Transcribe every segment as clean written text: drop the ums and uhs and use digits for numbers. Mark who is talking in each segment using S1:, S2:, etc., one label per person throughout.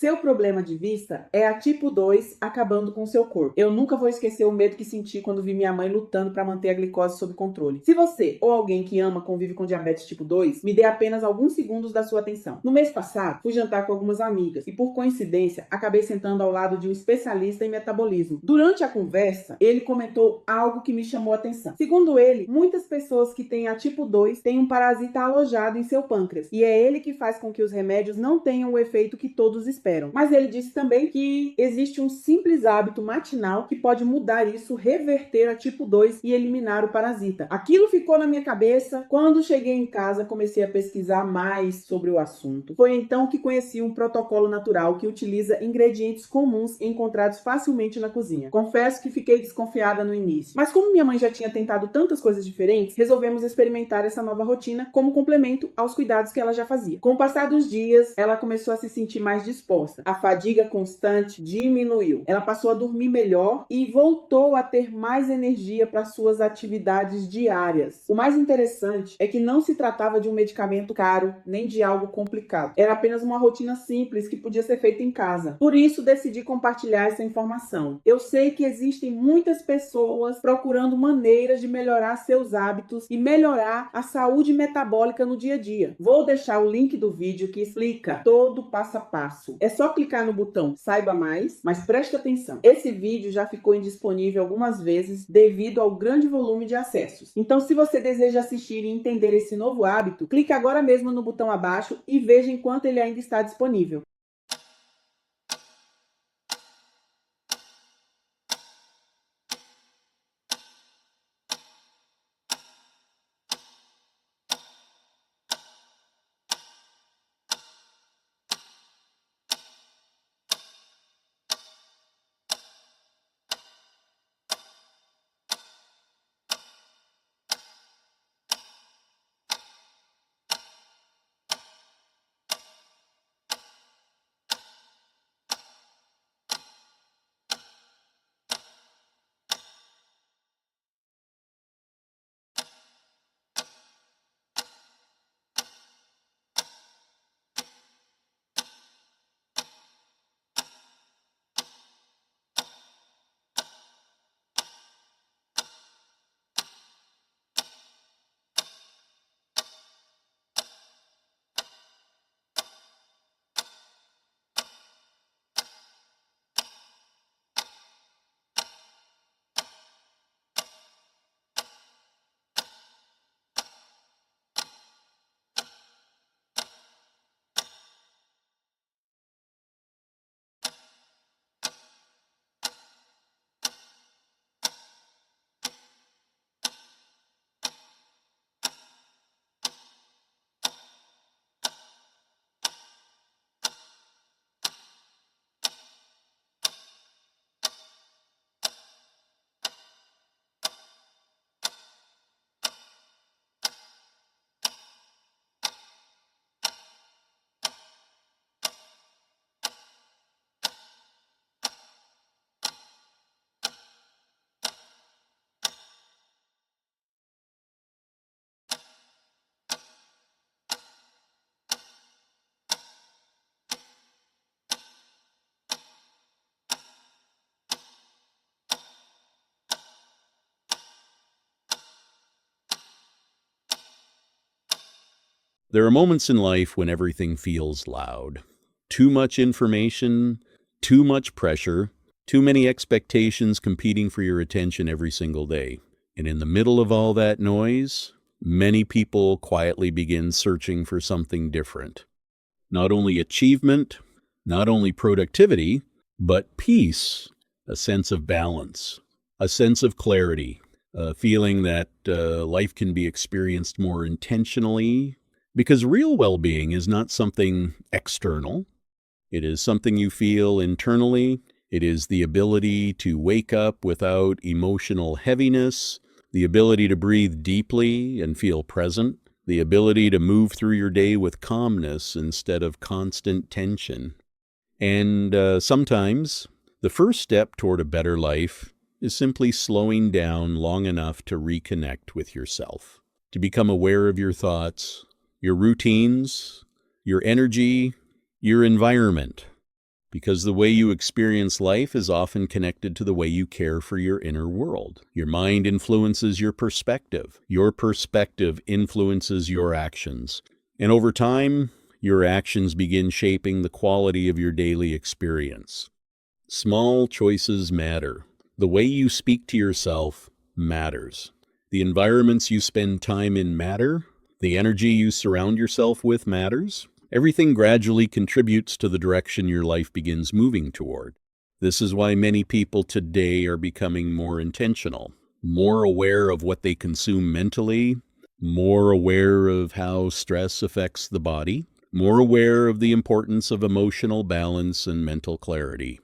S1: Seu problema de vista é a tipo 2 acabando com seu corpo. Eu nunca vou esquecer o medo que senti quando vi minha mãe lutando para manter a glicose sob controle. Se você ou alguém que ama convive com diabetes tipo 2, me dê apenas alguns segundos da sua atenção. No mês passado, fui jantar com algumas amigas e, por coincidência, acabei sentando ao lado de um especialista em metabolismo. Durante a conversa, ele comentou algo que me chamou a atenção. Segundo ele, muitas pessoas que têm a tipo 2 têm um parasita alojado em seu pâncreas, e é ele que faz com que os remédios não tenham o efeito que todos esperam. Mas ele disse também que existe um simples hábito matinal que pode mudar isso, reverter a tipo 2 e eliminar o parasita. Aquilo ficou na minha cabeça. Quando cheguei em casa, comecei a pesquisar mais sobre o assunto. Foi então que conheci um protocolo natural que utiliza ingredientes comuns encontrados facilmente na cozinha. Confesso que fiquei desconfiada no início, mas como minha mãe já tinha tentado tantas coisas diferentes, resolvemos experimentar essa nova rotina como complemento aos cuidados que ela já fazia. Com o passar dos dias, ela começou a se sentir mais disposta. A fadiga constante diminuiu. Ela passou a dormir melhor e voltou a ter mais energia para suas atividades diárias. O mais interessante é que não se tratava de um medicamento caro, nem de algo complicado. Era apenas uma rotina simples que podia ser feita em casa. Por isso, decidi compartilhar essa informação. Eu sei que existem muitas pessoas procurando maneiras de melhorar seus hábitos e melhorar a saúde metabólica no dia a dia. Vou deixar o link do vídeo que explica todo o passo a passo. É só clicar no botão Saiba Mais, mas preste atenção. Esse vídeo já ficou indisponível algumas vezes devido ao grande volume de acessos. Então, se você deseja assistir e entender esse novo hábito, clique agora mesmo no botão abaixo e veja enquanto ele ainda está disponível.
S2: There are moments in life when everything feels loud. Too much information, too much pressure, too many expectations competing for your attention every single day. And in the middle of all that noise, many people quietly begin searching for something different. Not only achievement, not only productivity, but peace, a sense of balance, a sense of clarity, a feeling that life can be experienced more intentionally, because real well-being is not something external. It is something you feel internally. It is the ability to wake up without emotional heaviness, the ability to breathe deeply and feel present, the ability to move through your day with calmness instead of constant tension. And sometimes the first step toward a better life is simply slowing down long enough to reconnect with yourself, to become aware of your thoughts, your routines, your energy, your environment. because the way you experience life is often connected to the way you care for your inner world. Your mind influences your perspective. Your perspective influences your actions. And over time, your actions begin shaping the quality of your daily experience. Small choices matter. The way you speak to yourself matters. The environments you spend time in matter. The energy you surround yourself with matters. Everything gradually contributes to the direction your life begins moving toward. This is why many people today are becoming more intentional, more aware of what they consume mentally, more aware of how stress affects the body, more aware of the importance of emotional balance and mental clarity.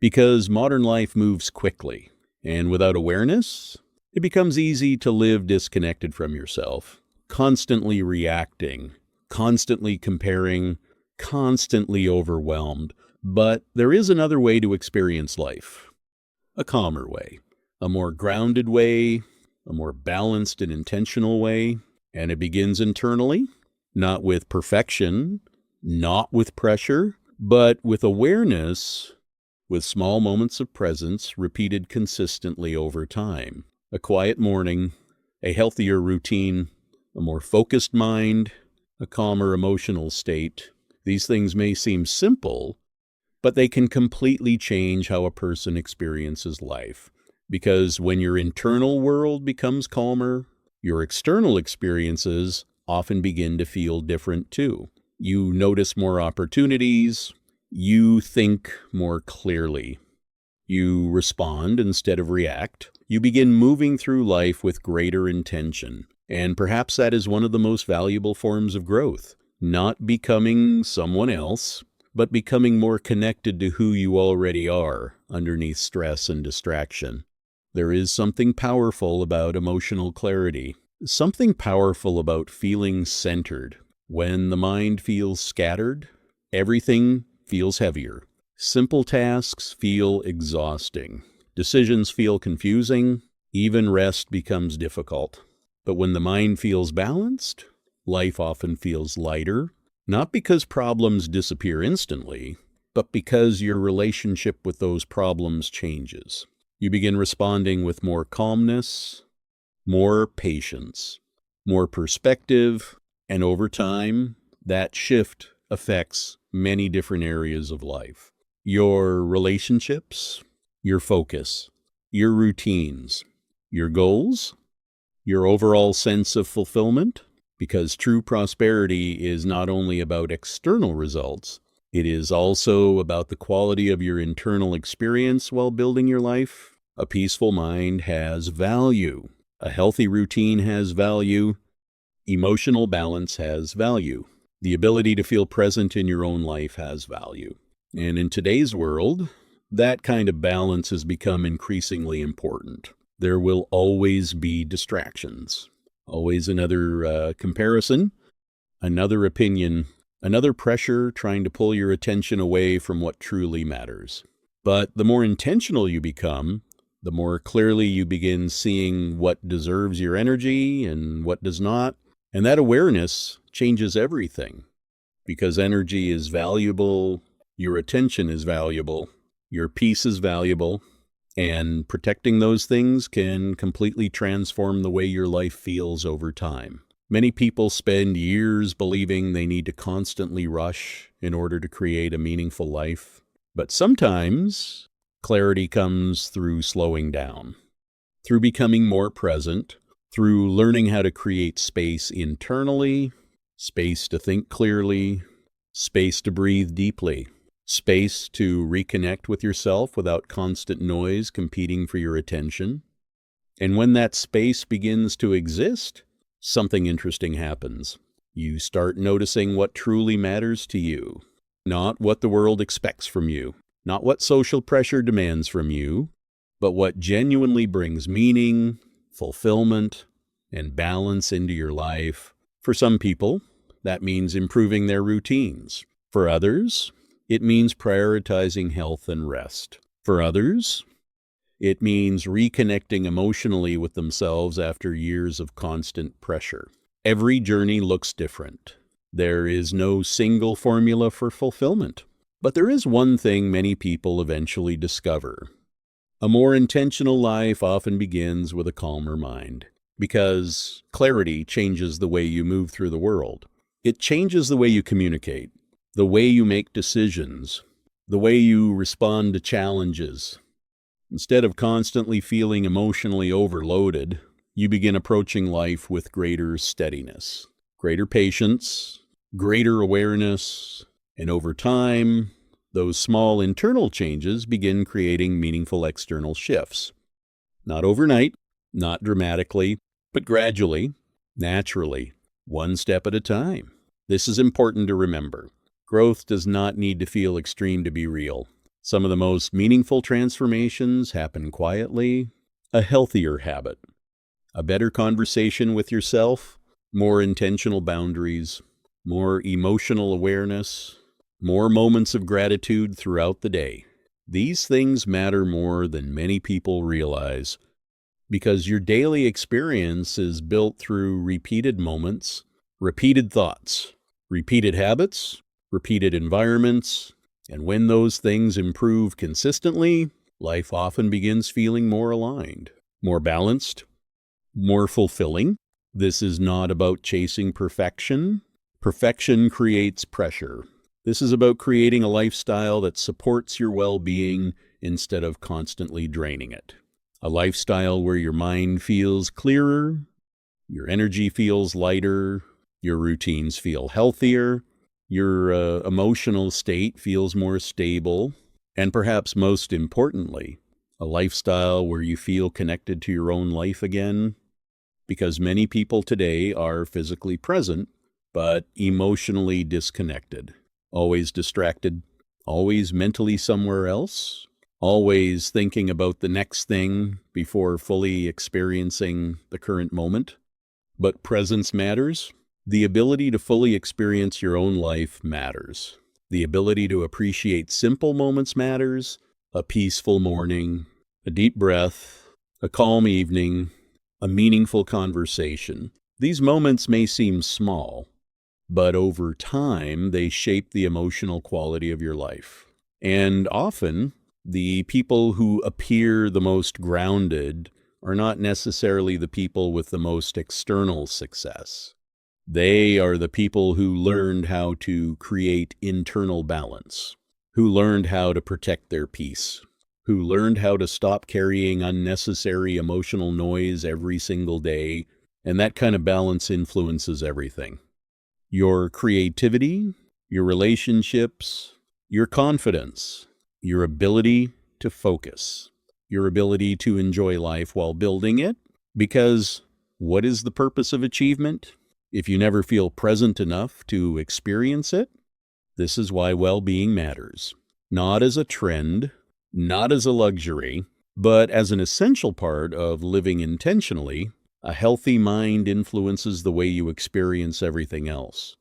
S2: Because modern life moves quickly, and without awareness, it becomes easy to live disconnected from yourself, constantly reacting, constantly comparing, constantly overwhelmed. But there is another way to experience life. A calmer way, a more grounded way, a more balanced and intentional way. And it begins internally, not with perfection, not with pressure, but with awareness, with small moments of presence repeated consistently over time. A quiet morning, a healthier routine, a more focused mind, a calmer emotional state. These things may seem simple, but they can completely change how a person experiences life. Because when your internal world becomes calmer, your external experiences often begin to feel different too. You notice more opportunities, you think more clearly, you respond instead of react, you begin moving through life with greater intention. And perhaps that is one of the most valuable forms of growth. Not becoming someone else, but becoming more connected to who you already are underneath stress and distraction. There is something powerful about emotional clarity, something powerful about feeling centered. When the mind feels scattered, everything feels heavier. Simple tasks feel exhausting. Decisions feel confusing. Even rest becomes difficult. But when the mind feels balanced, life often feels lighter, not because problems disappear instantly, but because your relationship with those problems changes. You begin responding with more calmness, more patience, more perspective, and over time, that shift affects many different areas of life. Your relationships, your focus, your routines, your goals, your overall sense of fulfillment, because true prosperity is not only about external results, it is also about the quality of your internal experience while building your life. A peaceful mind has value. A healthy routine has value. Emotional balance has value. The ability to feel present in your own life has value. And in today's world, that kind of balance has become increasingly important. There will always be distractions. Always another comparison, another opinion, another pressure trying to pull your attention away from what truly matters. But the more intentional you become, the more clearly you begin seeing what deserves your energy and what does not. And that awareness changes everything. Because energy is valuable, your attention is valuable, your peace is valuable, and protecting those things can completely transform the way your life feels over time. Many people spend years believing they need to constantly rush in order to create a meaningful life. But sometimes clarity comes through slowing down, through becoming more present, through learning how to create space internally, space to think clearly, space to breathe deeply, space to reconnect with yourself without constant noise competing for your attention. And when that space begins to exist, something interesting happens. You start noticing what truly matters to you, not what the world expects from you, not what social pressure demands from you, but what genuinely brings meaning, fulfillment, and balance into your life. For some people, that means improving their routines. For others, it means prioritizing health and rest. For others, it means reconnecting emotionally with themselves after years of constant pressure. Every journey looks different. There is no single formula for fulfillment. But there is one thing many people eventually discover. A more intentional life often begins with a calmer mind, because clarity changes the way you move through the world. It changes the way you communicate, the way you make decisions, the way you respond to challenges. Instead of constantly feeling emotionally overloaded, you begin approaching life with greater steadiness, greater patience, greater awareness, and over time, those small internal changes begin creating meaningful external shifts. Not overnight, not dramatically, but gradually, naturally, one step at a time. This is important to remember. Growth does not need to feel extreme to be real. Some of the most meaningful transformations happen quietly. A healthier habit, a better conversation with yourself, more intentional boundaries, more emotional awareness, more moments of gratitude throughout the day. These things matter more than many people realize, because your daily experience is built through repeated moments, repeated thoughts, repeated habits, repeated environments, and when those things improve consistently, life often begins feeling more aligned, more balanced, more fulfilling. This is not about chasing perfection. Perfection creates pressure. This is about creating a lifestyle that supports your well-being instead of constantly draining it. A lifestyle where your mind feels clearer, your energy feels lighter, your routines feel healthier, your emotional state feels more stable, and perhaps most importantly, a lifestyle where you feel connected to your own life again, because many people today are physically present, but emotionally disconnected, always distracted, always mentally somewhere else, always thinking about the next thing before fully experiencing the current moment. But presence matters. The ability to fully experience your own life matters. The ability to appreciate simple moments matters. A peaceful morning, a deep breath, a calm evening, a meaningful conversation. These moments may seem small, but over time, they shape the emotional quality of your life. And often, the people who appear the most grounded are not necessarily the people with the most external success. They are the people who learned how to create internal balance, who learned how to protect their peace, who learned how to stop carrying unnecessary emotional noise every single day, and that kind of balance influences everything. Your creativity, your relationships, your confidence, your ability to focus, your ability to enjoy life while building it. Because what is the purpose of achievement if you never feel present enough to experience it? This is why well-being matters. Not as a trend, not as a luxury, but as an essential part of living intentionally. A healthy mind influences the way you experience everything else.